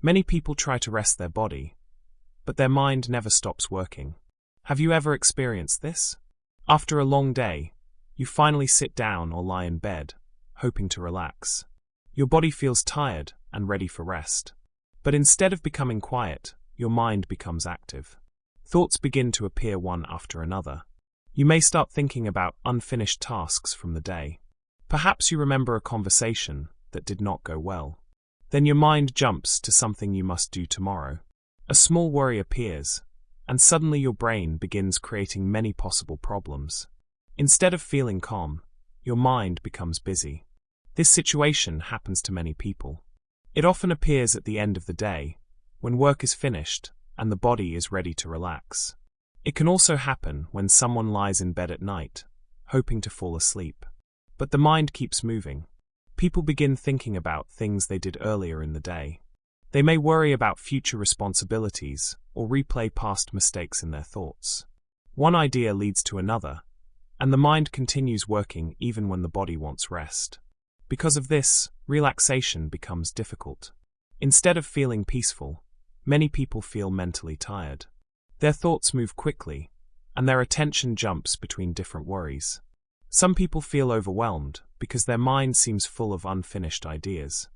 Many people try to rest their body, but their mind never stops working. Have you ever experienced this? After a long day, you finally sit down or lie in bed, hoping to relax. Your body feels tired and ready for rest. But instead of becoming quiet, your mind becomes active. Thoughts begin to appear one after another. You may start thinking about unfinished tasks from the day. Perhaps you remember a conversation that did not go well. Then your mind jumps to something you must do tomorrow. A small worry appears, and suddenly your brain begins creating many possible problems. Instead of feeling calm, your mind becomes busy. This situation happens to many people. It often appears at the end of the day, when work is finished and the body is ready to relax. It can also happen when someone lies in bed at night, hoping to fall asleep. But the mind keeps moving. People begin thinking about things they did earlier in the day. They may worry about future responsibilities or replay past mistakes in their thoughts. One idea leads to another, and the mind continues working even when the body wants rest. Because of this, relaxation becomes difficult. Instead of feeling peaceful, many people feel mentally tired. Their thoughts move quickly, and their attention jumps between different worries. Some people feel overwhelmed because their mind seems full of unfinished ideas.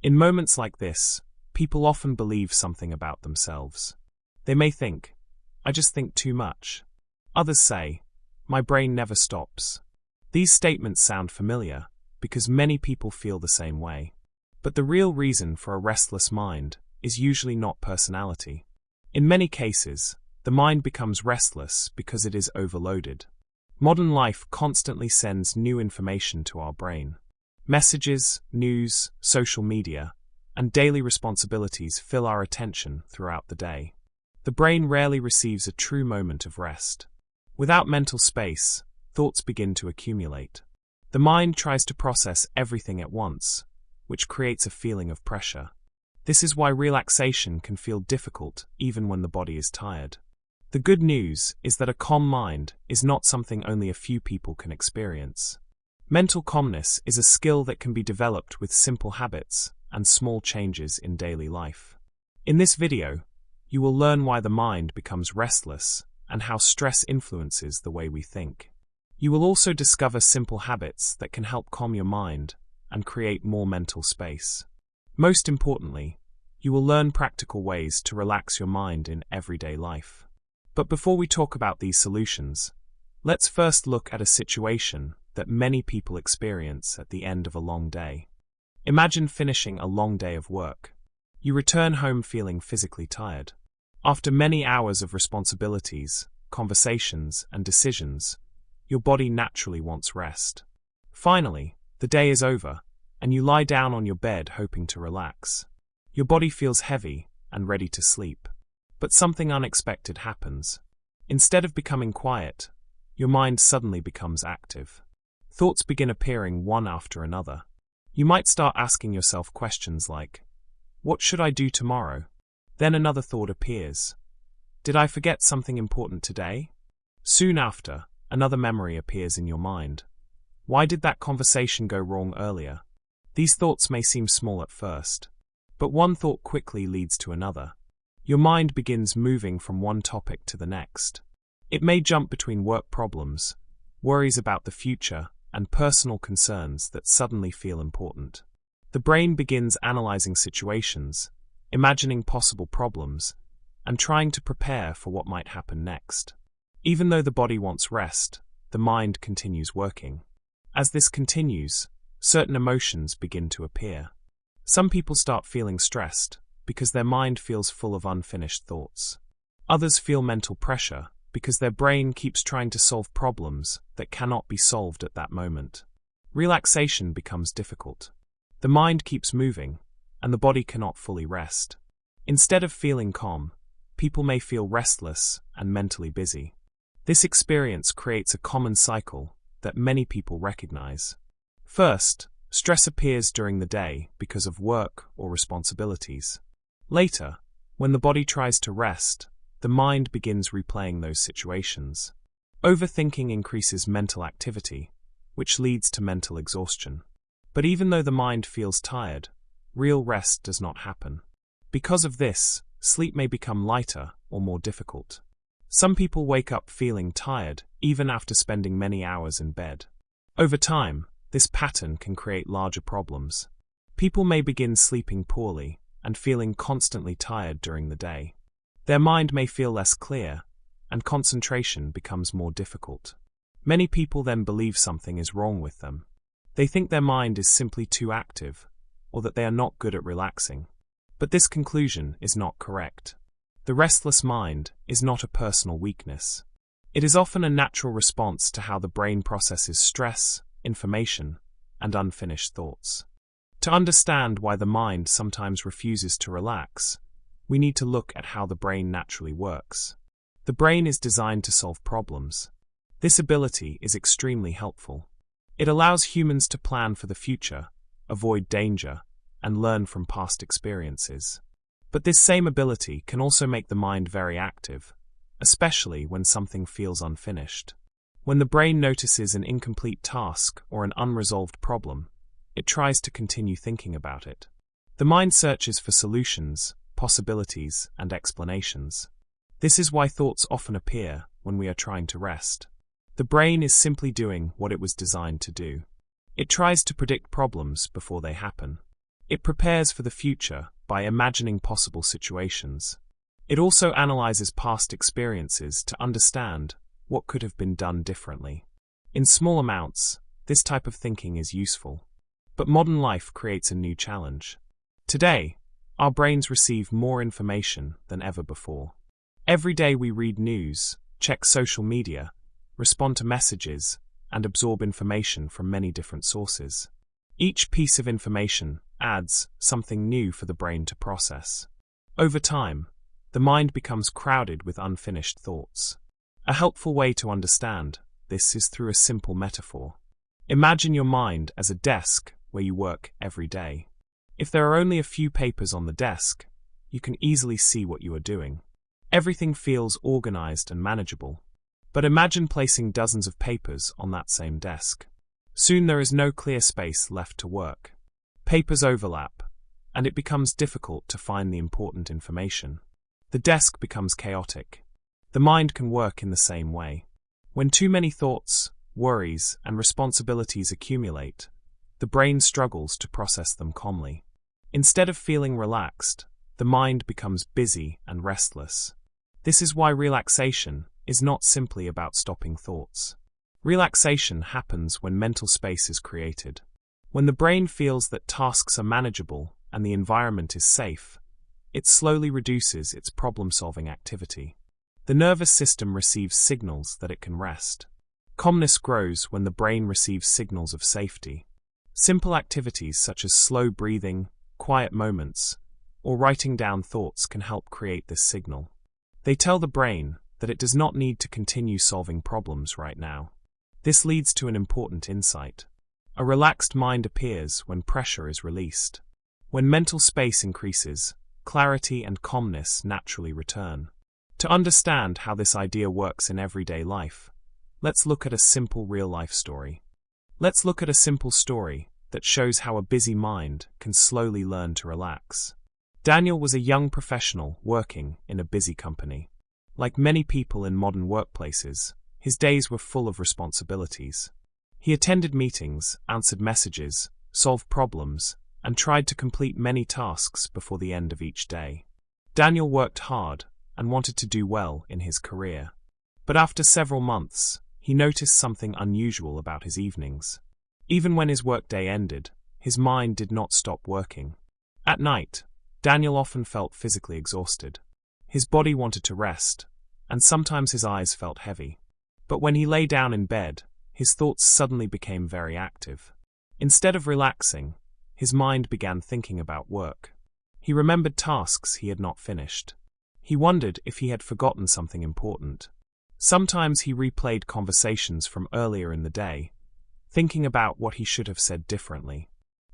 In moments like this, people often believe something about themselves. They may think, "I just think too much." Others say, "My brain never stops." These statements sound familiar because many people feel the same way. But the real reason for a restless mind is usually not personality. In many cases, the mind becomes restless because it is overloaded. Modern life constantly sends new information to our brain. Messages, news, social media, and daily responsibilities fill our attention throughout the day. The brain rarely receives a true moment of rest. Without mental space, thoughts begin to accumulate. The mind tries to process everything at once, which creates a feeling of pressure. This is why relaxation can feel difficult even when the body is tired. The good news is that a calm mind is not something only a few people can experience. Mental calmness is a skill that can be developed with simple habits and small changes in daily life. In this video, you will learn why the mind becomes restless and how stress influences the way we think. You will also discover simple habits that can help calm your mind and create more mental space. Most importantly, you will learn practical ways to relax your mind in everyday life. But before we talk about these solutions, let's first look at a situation that many people experience at the end of a long day. Imagine finishing a long day of work. You return home feeling physically tired. After many hours of responsibilities, conversations, and decisions, your body naturally wants rest. Finally, the day is over, and you lie down on your bed hoping to relax. Your body feels heavy and ready to sleep. But something unexpected happens. Instead of becoming quiet, your mind suddenly becomes active. Thoughts begin appearing one after another. You might start asking yourself questions like, "What should I do tomorrow?" Then another thought appears. "Did I forget something important today?" Soon after, another memory appears in your mind. "Why did that conversation go wrong earlier?" These thoughts may seem small at first, but one thought quickly leads to another. Your mind begins moving from one topic to the next. It may jump between work problems, worries about the future, and personal concerns that suddenly feel important. The brain begins analyzing situations, imagining possible problems, and trying to prepare for what might happen next. Even though the body wants rest, the mind continues working. As this continues, certain emotions begin to appear. Some people start feeling stressed because their mind feels full of unfinished thoughts. Others feel mental pressure because their brain keeps trying to solve problems that cannot be solved at that moment. Relaxation becomes difficult. The mind keeps moving, and the body cannot fully rest. Instead of feeling calm, people may feel restless and mentally busy. This experience creates a common cycle that many people recognize. First, stress appears during the day because of work or responsibilities. Later, when the body tries to rest, the mind begins replaying those situations. Overthinking increases mental activity, which leads to mental exhaustion. But even though the mind feels tired, real rest does not happen. Because of this, sleep may become lighter or more difficult. Some people wake up feeling tired even after spending many hours in bed. Over time, this pattern can create larger problems. People may begin sleeping poorly and feeling constantly tired during the day. Their mind may feel less clear, and concentration becomes more difficult. Many people then believe something is wrong with them. They think their mind is simply too active, or that they are not good at relaxing. But this conclusion is not correct. The restless mind is not a personal weakness. It is often a natural response to how the brain processes stress, information, and unfinished thoughts. To understand why the mind sometimes refuses to relax, we need to look at how the brain naturally works. The brain is designed to solve problems. This ability is extremely helpful. It allows humans to plan for the future, avoid danger, and learn from past experiences. But this same ability can also make the mind very active, especially when something feels unfinished. When the brain notices an incomplete task or an unresolved problem, it tries to continue thinking about it. The mind searches for solutions, possibilities, and explanations. This is why thoughts often appear when we are trying to rest. The brain is simply doing what it was designed to do. It tries to predict problems before they happen. It prepares for the future by imagining possible situations. It also analyzes past experiences to understand what could have been done differently. In small amounts, this type of thinking is useful. But modern life creates a new challenge. Today, our brains receive more information than ever before. Every day we read news, check social media, respond to messages, and absorb information from many different sources. Each piece of information adds something new for the brain to process. Over time, the mind becomes crowded with unfinished thoughts. A helpful way to understand this is through a simple metaphor. Imagine your mind as a desk where you work every day. If there are only a few papers on the desk, you can easily see what you are doing. Everything feels organized and manageable. But imagine placing dozens of papers on that same desk. Soon there is no clear space left to work. Papers overlap, and it becomes difficult to find the important information. The desk becomes chaotic. The mind can work in the same way. When too many thoughts, worries, and responsibilities accumulate, the brain struggles to process them calmly. Instead of feeling relaxed, the mind becomes busy and restless. This is why relaxation is not simply about stopping thoughts. Relaxation happens when mental space is created. When the brain feels that tasks are manageable and the environment is safe, it slowly reduces its problem-solving activity. The nervous system receives signals that it can rest. Calmness grows when the brain receives signals of safety. Simple activities such as slow breathing, quiet moments, or writing down thoughts can help create this signal. They tell the brain that it does not need to continue solving problems right now. This leads to an important insight. A relaxed mind appears when pressure is released. When mental space increases, clarity and calmness naturally return. To understand how this idea works in everyday life, let's look at a simple real-life story. Let's look at a simple story that shows how a busy mind can slowly learn to relax. Daniel was a young professional working in a busy company. Like many people in modern workplaces, his days were full of responsibilities. He attended meetings, answered messages, solved problems, and tried to complete many tasks before the end of each day. Daniel worked hard and wanted to do well in his career. But after several months, he noticed something unusual about his evenings. Even when his workday ended, his mind did not stop working. At night, Daniel often felt physically exhausted. His body wanted to rest, and sometimes his eyes felt heavy. But when he lay down in bed, his thoughts suddenly became very active. Instead of relaxing, his mind began thinking about work. He remembered tasks he had not finished. He wondered if he had forgotten something important. Sometimes he replayed conversations from earlier in the day, thinking about what he should have said differently.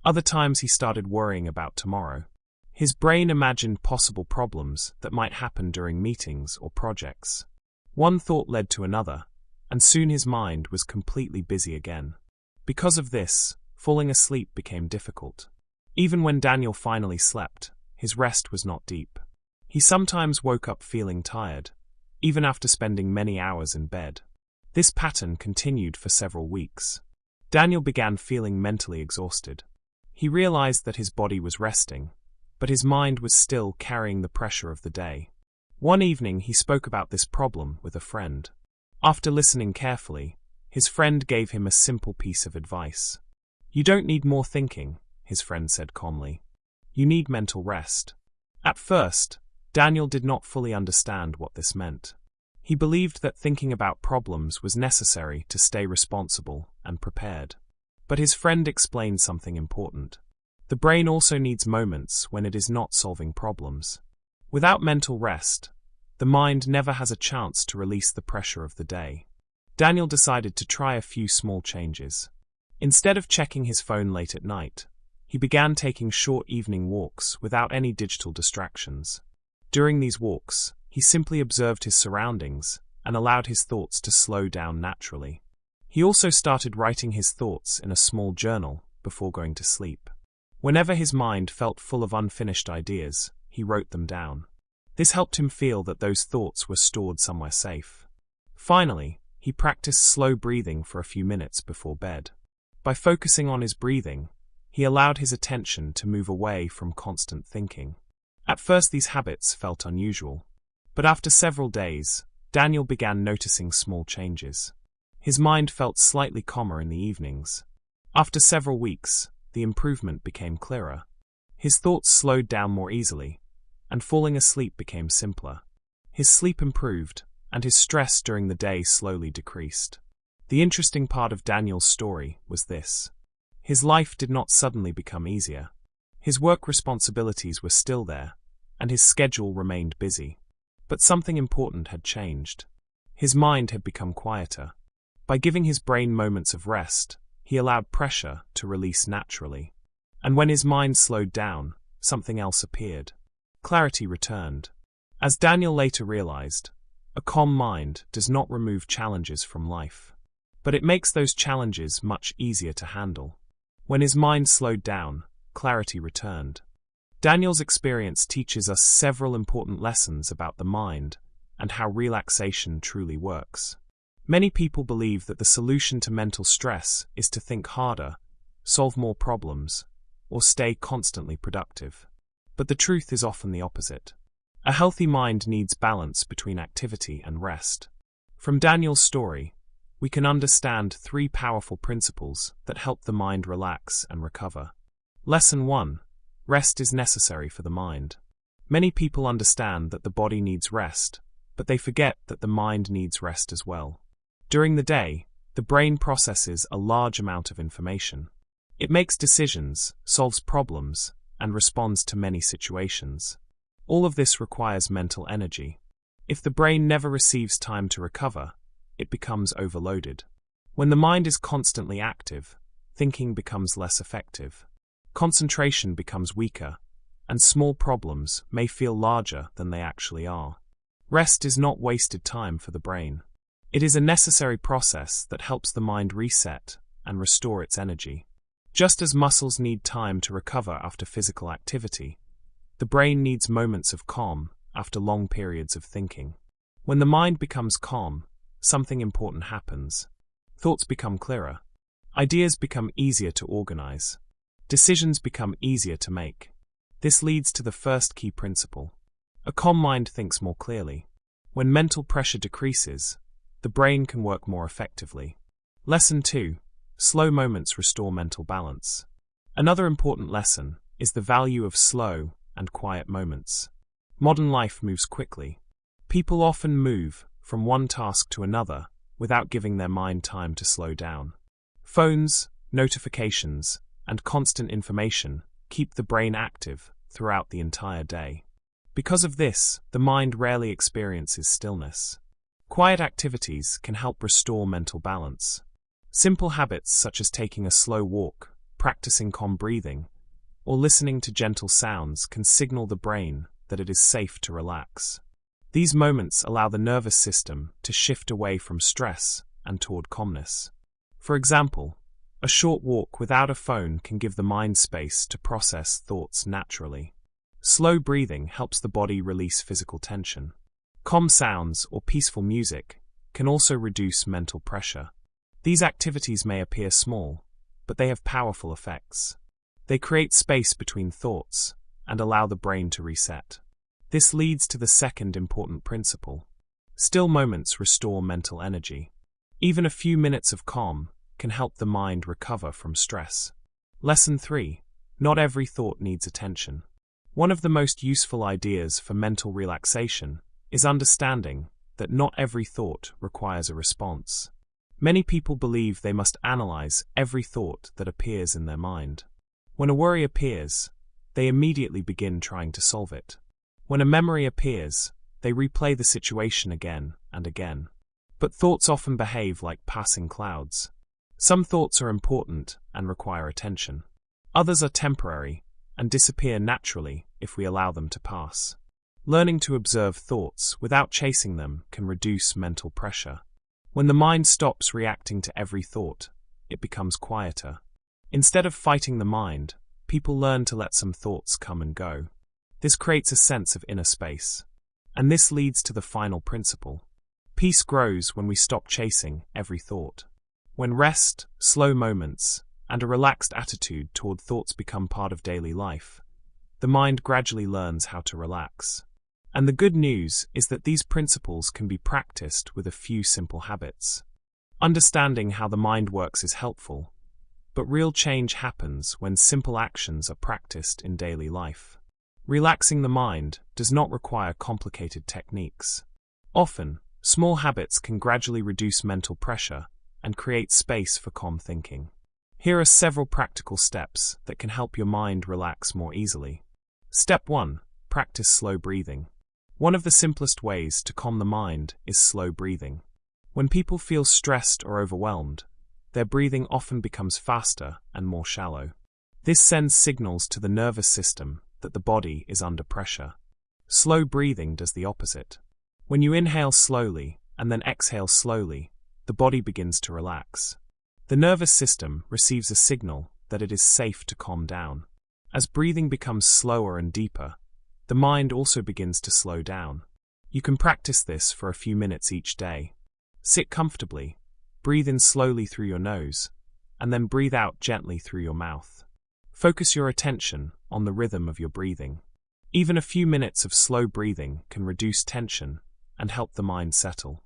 Other times he started worrying about tomorrow. His brain imagined possible problems that might happen during meetings or projects. One thought led to another, and soon his mind was completely busy again. Because of this, falling asleep became difficult. Even when Daniel finally slept, his rest was not deep. He sometimes woke up feeling tired, even after spending many hours in bed. This pattern continued for several weeks. Daniel began feeling mentally exhausted. He realized that his body was resting, but his mind was still carrying the pressure of the day. One evening he spoke about this problem with a friend. After listening carefully, his friend gave him a simple piece of advice. "You don't need more thinking," his friend said calmly. "You need mental rest." At first, Daniel did not fully understand what this meant. He believed that thinking about problems was necessary to stay responsible and prepared. But his friend explained something important. The brain also needs moments when it is not solving problems. Without mental rest, the mind never has a chance to release the pressure of the day. Daniel decided to try a few small changes. Instead of checking his phone late at night, he began taking short evening walks without any digital distractions. During these walks, he simply observed his surroundings and allowed his thoughts to slow down naturally. He also started writing his thoughts in a small journal before going to sleep. Whenever his mind felt full of unfinished ideas, he wrote them down. This helped him feel that those thoughts were stored somewhere safe. Finally, he practiced slow breathing for a few minutes before bed. By focusing on his breathing, he allowed his attention to move away from constant thinking. At first these habits felt unusual, but after several days, Daniel began noticing small changes. His mind felt slightly calmer in the evenings. After several weeks, the improvement became clearer. His thoughts slowed down more easily, and falling asleep became simpler. His sleep improved, and his stress during the day slowly decreased. The interesting part of Daniel's story was this. His life did not suddenly become easier. His work responsibilities were still there, and his schedule remained busy. But something important had changed. His mind had become quieter. By giving his brain moments of rest, he allowed pressure to release naturally. And when his mind slowed down, something else appeared. Clarity returned. As Daniel later realized, a calm mind does not remove challenges from life, but it makes those challenges much easier to handle. When his mind slowed down, clarity returned. Daniel's experience teaches us several important lessons about the mind and how relaxation truly works. Many people believe that the solution to mental stress is to think harder, solve more problems, or stay constantly productive. But the truth is often the opposite. A healthy mind needs balance between activity and rest. From Daniel's story, we can understand three powerful principles that help the mind relax and recover. Lesson 1. Rest is necessary for the mind. Many people understand that the body needs rest, but they forget that the mind needs rest as well. During the day, the brain processes a large amount of information. It makes decisions, solves problems, and responds to many situations. All of this requires mental energy. If the brain never receives time to recover, it becomes overloaded. When the mind is constantly active, thinking becomes less effective. Concentration becomes weaker, and small problems may feel larger than they actually are. Rest is not wasted time for the brain. It is a necessary process that helps the mind reset and restore its energy. Just as muscles need time to recover after physical activity, the brain needs moments of calm after long periods of thinking. When the mind becomes calm, something important happens. Thoughts become clearer. Ideas become easier to organize. Decisions become easier to make. This leads to the first key principle. A calm mind thinks more clearly. When mental pressure decreases, the brain can work more effectively. Lesson 2. Slow moments restore mental balance. Another important lesson is the value of slow and quiet moments. Modern life moves quickly. People often move from one task to another without giving their mind time to slow down. Phones, notifications, and constant information keep the brain active throughout the entire day. Because of this, the mind rarely experiences stillness. Quiet activities can help restore mental balance. Simple habits such as taking a slow walk, practicing calm breathing, or listening to gentle sounds can signal the brain that it is safe to relax. These moments allow the nervous system to shift away from stress and toward calmness. For example, a short walk without a phone can give the mind space to process thoughts naturally. Slow breathing helps the body release physical tension. Calm sounds or peaceful music can also reduce mental pressure. These activities may appear small, but they have powerful effects. They create space between thoughts and allow the brain to reset. This leads to the second important principle. Still moments restore mental energy. Even a few minutes of calm can help the mind recover from stress. Lesson 3. Not every thought needs attention. One of the most useful ideas for mental relaxation is understanding that not every thought requires a response. Many people believe they must analyze every thought that appears in their mind. When a worry appears, they immediately begin trying to solve it. When a memory appears, they replay the situation again and again. But thoughts often behave like passing clouds. Some thoughts are important and require attention. Others are temporary and disappear naturally if we allow them to pass. Learning to observe thoughts without chasing them can reduce mental pressure. When the mind stops reacting to every thought, it becomes quieter. Instead of fighting the mind, people learn to let some thoughts come and go. This creates a sense of inner space. And this leads to the final principle. Peace grows when we stop chasing every thought. When rest, slow moments, and a relaxed attitude toward thoughts become part of daily life, the mind gradually learns how to relax. And the good news is that these principles can be practiced with a few simple habits. Understanding how the mind works is helpful, but real change happens when simple actions are practiced in daily life. Relaxing the mind does not require complicated techniques. Often, small habits can gradually reduce mental pressure and create space for calm thinking. Here are several practical steps that can help your mind relax more easily. Step 1. Practice slow breathing. One of the simplest ways to calm the mind is slow breathing. When people feel stressed or overwhelmed, their breathing often becomes faster and more shallow. This sends signals to the nervous system that the body is under pressure. Slow breathing does the opposite. When you inhale slowly and then exhale slowly, the body begins to relax. The nervous system receives a signal that it is safe to calm down. As breathing becomes slower and deeper, the mind also begins to slow down. You can practice this for a few minutes each day. Sit comfortably, breathe in slowly through your nose, and then breathe out gently through your mouth. Focus your attention on the rhythm of your breathing. Even a few minutes of slow breathing can reduce tension and help the mind settle.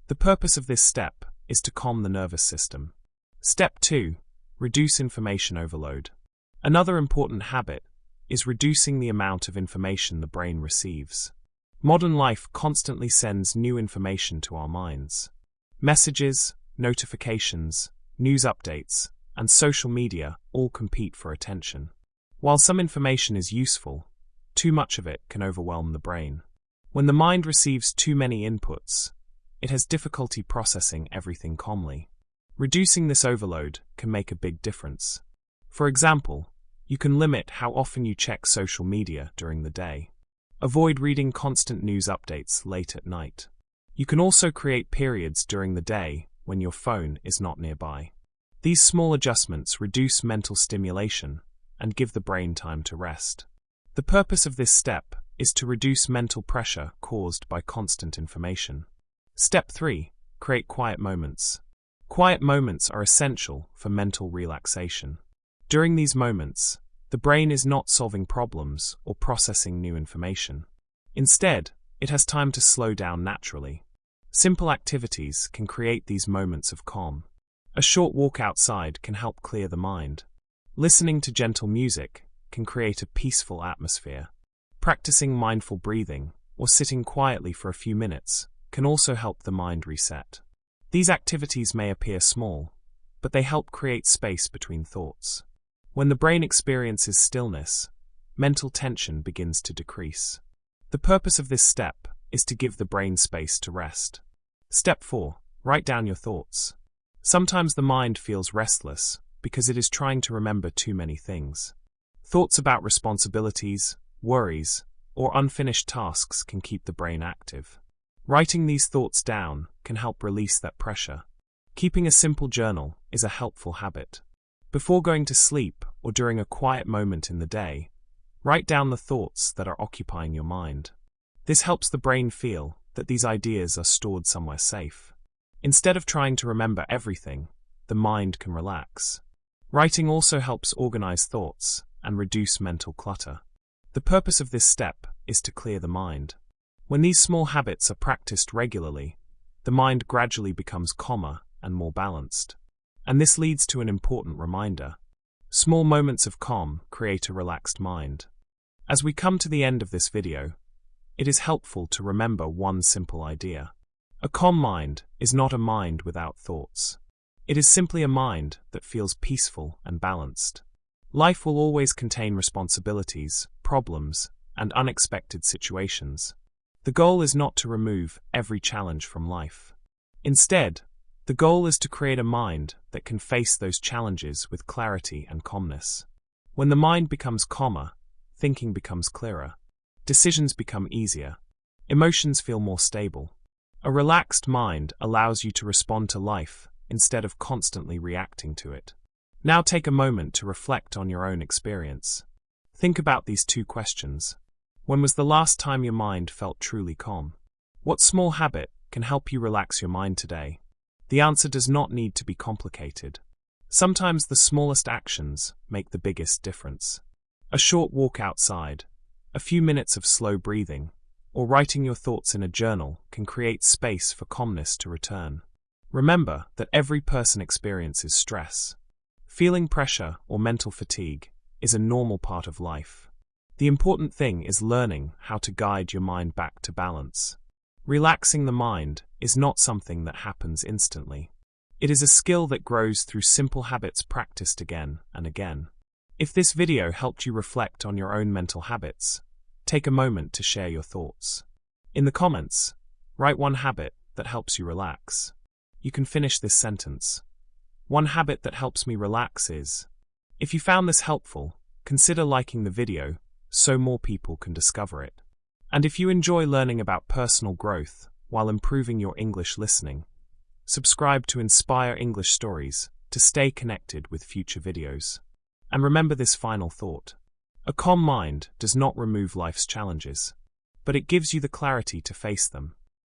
The purpose of this step is to calm the nervous system. Step 2. Reduce information overload. Another important habit is reducing the amount of information the brain receives. Modern life constantly sends new information to our minds. Messages, notifications, news updates, and social media all compete for attention. While some information is useful, too much of it can overwhelm the brain. When the mind receives too many inputs, it has difficulty processing everything calmly. Reducing this overload can make a big difference. For example, you can limit how often you check social media during the day. Avoid reading constant news updates late at night. You can also create periods during the day when your phone is not nearby. These small adjustments reduce mental stimulation and give the brain time to rest. The purpose of this step is to reduce mental pressure caused by constant information. Step 3. Create quiet moments. Quiet moments are essential for mental relaxation. During these moments, the brain is not solving problems or processing new information. Instead, it has time to slow down naturally. Simple activities can create these moments of calm. A short walk outside can help clear the mind. Listening to gentle music can create a peaceful atmosphere. Practicing mindful breathing or sitting quietly for a few minutes can also help the mind reset. These activities may appear small, but they help create space between thoughts. When the brain experiences stillness, mental tension begins to decrease. The purpose of this step is to give the brain space to rest. Step 4. Write down your thoughts. Sometimes the mind feels restless because it is trying to remember too many things. Thoughts about responsibilities, worries, or unfinished tasks can keep the brain active. Writing these thoughts down can help release that pressure. Keeping a simple journal is a helpful habit. Before going to sleep or during a quiet moment in the day, Write down the thoughts that are occupying your mind. This helps the brain feel that these ideas are stored somewhere safe. Instead of trying to remember everything, the mind can relax. Writing also helps organize thoughts and reduce mental clutter. The purpose of this step is to clear the mind. When these small habits are practiced regularly, the mind gradually becomes calmer and more balanced. And this leads to an important reminder. Small moments of calm create a relaxed mind. As we come to the end of this video, it is helpful to remember one simple idea. A calm mind is not a mind without thoughts. It is simply a mind that feels peaceful and balanced. Life will always contain responsibilities, problems, and unexpected situations. The goal is not to remove every challenge from life. Instead, the goal is to create a mind that can face those challenges with clarity and calmness. When the mind becomes calmer, thinking becomes clearer. Decisions become easier. Emotions feel more stable. A relaxed mind allows you to respond to life instead of constantly reacting to it. Now take a moment to reflect on your own experience. Think about these two questions. When was the last time your mind felt truly calm? What small habit can help you relax your mind today? The answer does not need to be complicated. Sometimes the smallest actions make the biggest difference. A short walk outside, a few minutes of slow breathing, or writing your thoughts in a journal can create space for calmness to return. Remember that every person experiences stress. Feeling pressure or mental fatigue is a normal part of life. The important thing is learning how to guide your mind back to balance. Relaxing the mind is not something that happens instantly. It is a skill that grows through simple habits practiced again and again. If this video helped you reflect on your own mental habits, take a moment to share your thoughts. In the comments, write one habit that helps you relax. You can finish this sentence. One habit that helps me relax is. If you found this helpful, consider liking the video so more people can discover it. And if you enjoy learning about personal growth while improving your English listening, subscribe to Inspire English Stories to stay connected with future videos. And remember this final thought. A calm mind does not remove life's challenges, but it gives you the clarity to face them.